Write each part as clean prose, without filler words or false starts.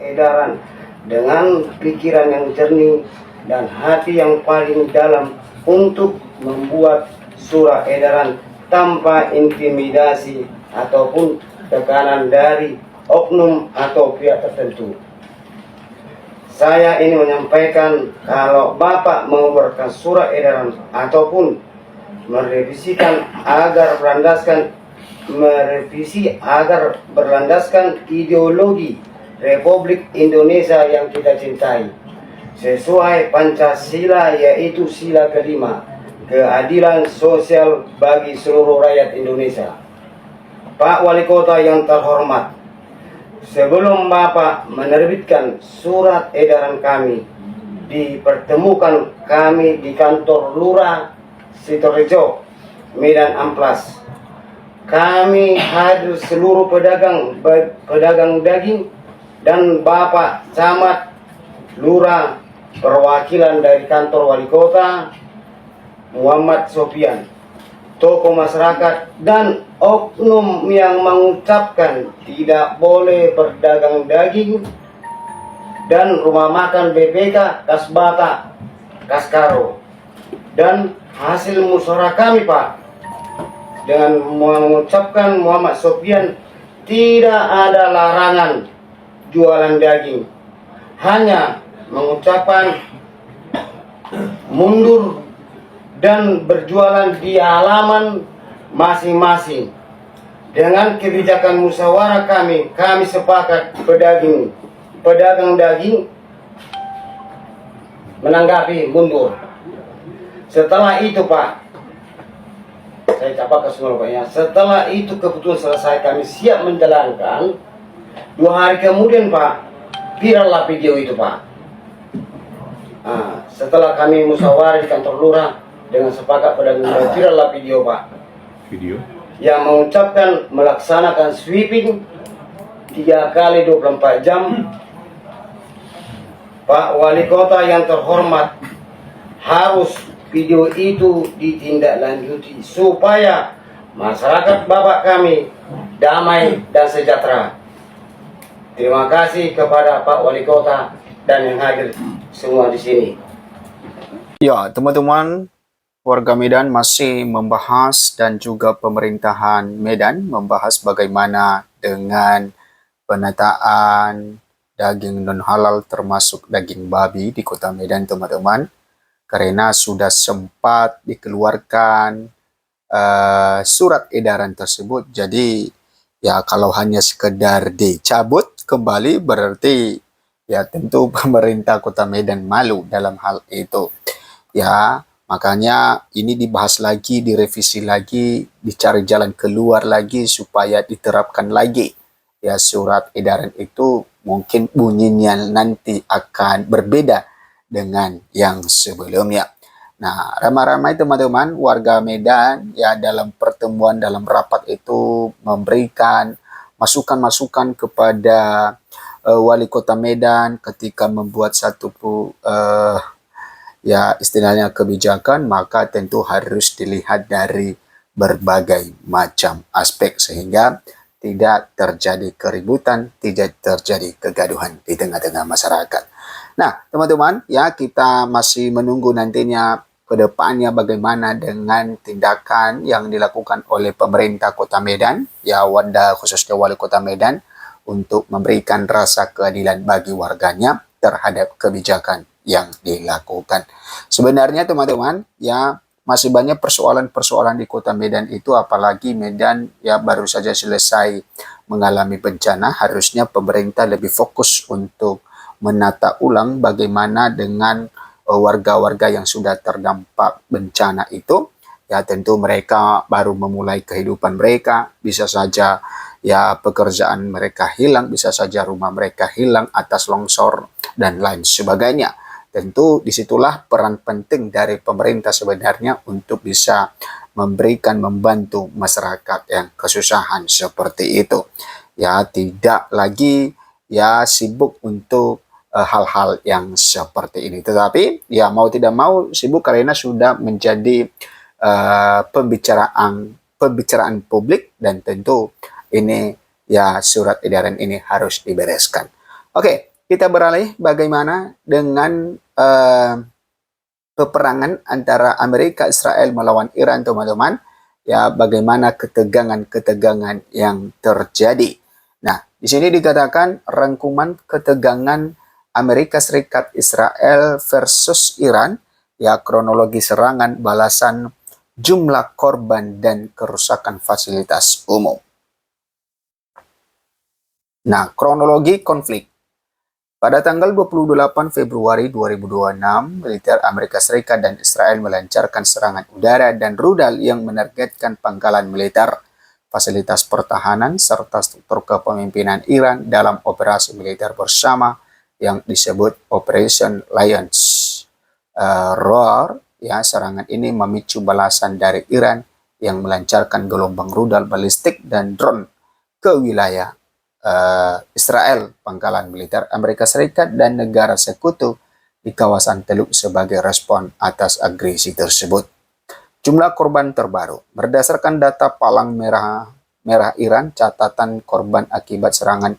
edaran dengan pikiran yang jernih dan hati yang paling dalam untuk membuat surat edaran tanpa intimidasi ataupun tekanan dari oknum atau pihak tertentu. Saya ini menyampaikan kalau Bapak mengeluarkan surat edaran ataupun merevisi agar berlandaskan ideologi Republik Indonesia yang kita cintai sesuai Pancasila, yaitu sila kelima, keadilan sosial bagi seluruh rakyat Indonesia. Pak Wali Kota yang terhormat, sebelum Bapak menerbitkan surat edaran kami, dipertemukan kami di kantor Lurah Sidorejo, Medan Amplas. Kami hadir seluruh pedagang daging dan Bapak Camat, Lurah, perwakilan dari kantor Wali Kota, Muhammad Sofian, tokoh masyarakat dan oknum yang mengucapkan tidak boleh berdagang daging dan rumah makan BPK Kasbata Kaskaro. Dan hasil musyawarah kami, Pak, dengan mengucapkan Muhammad Sofian tidak ada larangan jualan daging, hanya mengucapkan mundur dan berjualan di halaman masing-masing. Dengan kebijakan musyawarah kami sepakat pedagang daging menanggapi mundur. Setelah itu, Pak, saya capai ke semua, Pak, ya. Setelah itu keputusan selesai, kami siap menjalankan. 2 hari kemudian, Pak, virallah video itu, Pak. Setelah kami musyawarah di kantor Lurah dengan sepakat pedagang, virallah video, Pak. Video yang mengucapkan melaksanakan sweeping 3 kali 24 jam. Pak Wali Kota yang terhormat, harus video itu ditindaklanjuti supaya masyarakat Bapak kami damai dan sejahtera. Terima kasih kepada Pak Wali Kota dan yang hadir semua di sini. Ya, teman-teman, warga Medan masih membahas dan juga pemerintahan Medan membahas bagaimana dengan penataan daging non halal termasuk daging babi di Kota Medan, teman-teman. Karena sudah sempat dikeluarkan surat edaran tersebut. Jadi ya kalau hanya sekedar dicabut kembali berarti ya tentu pemerintah Kota Medan malu dalam hal itu. Ya, makanya ini dibahas lagi, direvisi lagi, dicari jalan keluar lagi supaya diterapkan lagi. Ya, surat edaran itu mungkin bunyinya nanti akan berbeda dengan yang sebelumnya. Nah, ramai-ramai teman-teman warga Medan ya dalam pertemuan, dalam rapat itu memberikan masukan-masukan kepada Wali Kota Medan ketika membuat satu ya istilahnya kebijakan, maka tentu harus dilihat dari berbagai macam aspek sehingga tidak terjadi keributan, tidak terjadi kegaduhan di tengah-tengah masyarakat. Nah, teman-teman, ya kita masih menunggu nantinya ke depannya bagaimana dengan tindakan yang dilakukan oleh pemerintah Kota Medan, ya khususnya Wali Kota Medan, untuk memberikan rasa keadilan bagi warganya terhadap kebijakan yang dilakukan. Sebenarnya teman-teman, ya masih banyak persoalan-persoalan di Kota Medan itu, apalagi Medan ya baru saja selesai mengalami bencana. Harusnya pemerintah lebih fokus untuk menata ulang bagaimana dengan warga-warga yang sudah terdampak bencana itu. Ya tentu mereka baru memulai kehidupan mereka, bisa saja ya pekerjaan mereka hilang, bisa saja rumah mereka hilang atas longsor dan lain sebagainya. Tentu disitulah peran penting dari pemerintah sebenarnya untuk bisa membantu masyarakat yang kesusahan seperti itu. Ya tidak lagi ya sibuk untuk hal-hal yang seperti ini. Tetapi ya mau tidak mau sibuk karena sudah menjadi pembicaraan publik, dan tentu ini ya surat edaran ini harus dibereskan. Oke, Kita beralih bagaimana dengan peperangan antara Amerika Israel melawan Iran, teman-teman. Ya, bagaimana ketegangan-ketegangan yang terjadi. Nah, di sini dikatakan rangkuman ketegangan Amerika Serikat Israel versus Iran, ya, kronologi serangan, balasan, jumlah korban dan kerusakan fasilitas umum. Nah, kronologi konflik. Pada tanggal 28 Februari 2026, militer Amerika Serikat dan Israel melancarkan serangan udara dan rudal yang menargetkan pangkalan militer, fasilitas pertahanan, serta struktur kepemimpinan Iran dalam operasi militer bersama yang disebut Operation Lions Roar. Ya, serangan ini memicu balasan dari Iran yang melancarkan gelombang rudal balistik dan drone ke wilayah Israel, pangkalan militer Amerika Serikat dan negara sekutu di kawasan Teluk sebagai respon atas agresi tersebut. Jumlah korban terbaru. Berdasarkan data Palang Merah Iran, catatan korban akibat serangan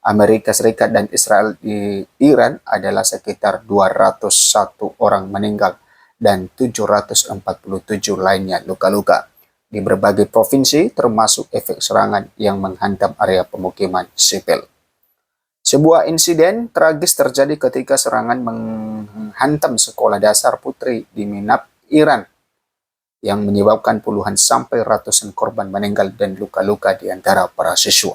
Amerika Serikat dan Israel di Iran adalah sekitar 201 orang meninggal dan 747 lainnya luka-luka di berbagai provinsi, termasuk efek serangan yang menghantam area pemukiman sipil. Sebuah insiden tragis terjadi ketika serangan menghantam sekolah dasar putri di Minab, Iran, yang menyebabkan puluhan sampai ratusan korban meninggal dan luka-luka di antara para siswa.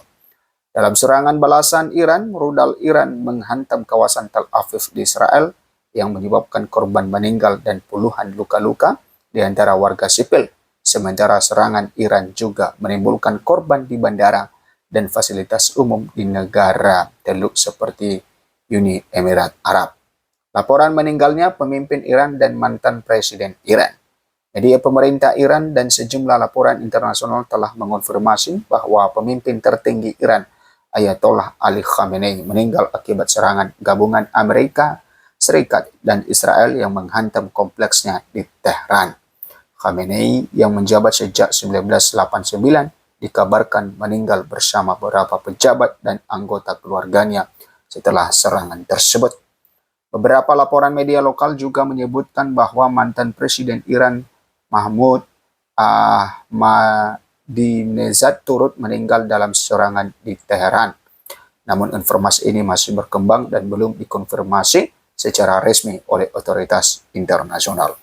Dalam serangan balasan Iran, rudal Iran menghantam kawasan Tel Aviv di Israel, yang menyebabkan korban meninggal dan puluhan luka-luka di antara warga sipil. Sementara serangan Iran juga menimbulkan korban di bandara dan fasilitas umum di negara Teluk seperti Uni Emirat Arab. Laporan meninggalnya pemimpin Iran dan mantan presiden Iran. Media pemerintah Iran dan sejumlah laporan internasional telah mengonfirmasi bahwa pemimpin tertinggi Iran, Ayatollah Ali Khamenei, meninggal akibat serangan gabungan Amerika Serikat dan Israel yang menghantam kompleksnya di Tehran. Khamenei yang menjabat sejak 1989 dikabarkan meninggal bersama beberapa pejabat dan anggota keluarganya setelah serangan tersebut. Beberapa laporan media lokal juga menyebutkan bahwa mantan Presiden Iran Mahmoud Ahmadinejad turut meninggal dalam serangan di Teheran. Namun informasi ini masih berkembang dan belum dikonfirmasi secara resmi oleh otoritas internasional.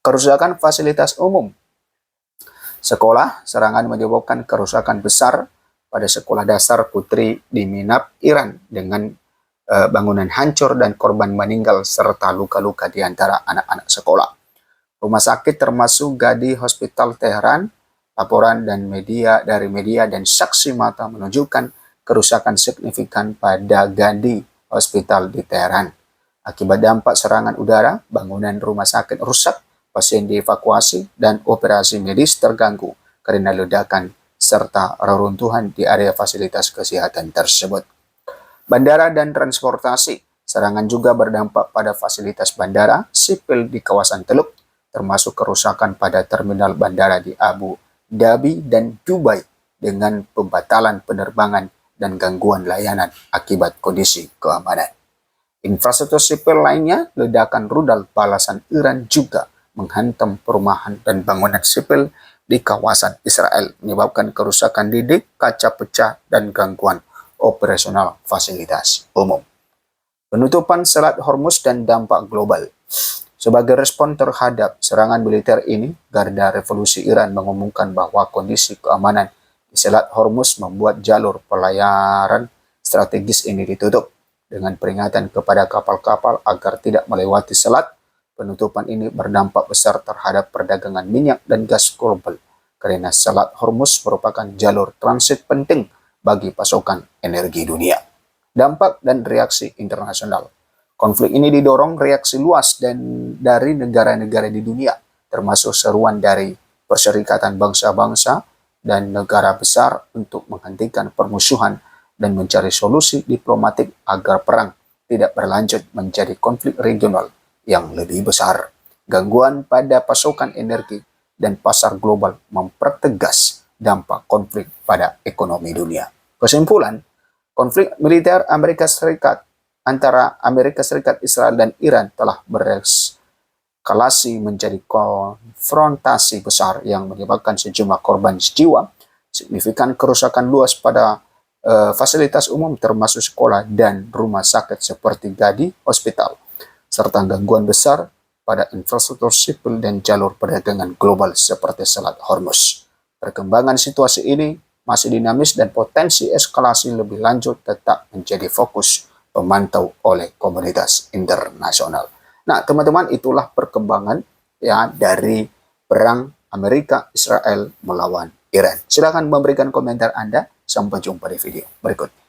Kerusakan fasilitas umum. Sekolah, serangan menyebabkan kerusakan besar pada sekolah dasar putri di Minab, Iran, dengan bangunan hancur dan korban meninggal serta luka-luka di antara anak-anak sekolah. Rumah sakit termasuk Gadi Hospital Teheran, laporan dan dari media dan saksi mata menunjukkan kerusakan signifikan pada Gadi Hospital di Teheran. Akibat dampak serangan udara, bangunan rumah sakit rusak, pasien dievakuasi, dan operasi medis terganggu karena ledakan serta reruntuhan di area fasilitas kesehatan tersebut. Bandara dan transportasi. Serangan juga berdampak pada fasilitas bandara sipil di kawasan Teluk, termasuk kerusakan pada terminal bandara di Abu Dhabi dan Dubai dengan pembatalan penerbangan dan gangguan layanan akibat kondisi keamanan. Infrastruktur sipil lainnya, ledakan rudal balasan Iran juga menghantam perumahan dan bangunan sipil di kawasan Israel, menyebabkan kerusakan dinding, kaca pecah, dan gangguan operasional fasilitas umum. Penutupan Selat Hormuz dan dampak global. Sebagai respon terhadap serangan militer ini, Garda Revolusi Iran mengumumkan bahwa kondisi keamanan di Selat Hormuz membuat jalur pelayaran strategis ini ditutup. Dengan peringatan kepada kapal-kapal agar tidak melewati selat, penutupan ini berdampak besar terhadap perdagangan minyak dan gas global, karena Selat Hormuz merupakan jalur transit penting bagi pasokan energi dunia. Dampak dan reaksi internasional. Konflik ini didorong reaksi luas dari negara-negara di dunia, termasuk seruan dari Perserikatan Bangsa-Bangsa dan negara besar untuk menghentikan permusuhan dan mencari solusi diplomatik agar perang tidak berlanjut menjadi konflik regional yang lebih besar. Gangguan pada pasokan energi dan pasar global mempertegas dampak konflik pada ekonomi dunia. Kesimpulan, konflik militer Amerika Serikat antara Amerika Serikat, Israel, dan Iran telah bereskalasi menjadi konfrontasi besar yang menyebabkan sejumlah korban jiwa, signifikan kerusakan luas pada fasilitas umum termasuk sekolah dan rumah sakit seperti Gadi Hospital, serta gangguan besar pada infrastruktur sipil dan jalur perdagangan global seperti Selat Hormuz. Perkembangan situasi ini masih dinamis dan potensi eskalasi lebih lanjut tetap menjadi fokus pemantau oleh komunitas internasional. Nah, teman-teman, itulah perkembangan ya dari perang Amerika Israel melawan Iran. Silakan memberikan komentar Anda. Sampai jumpa di video berikutnya.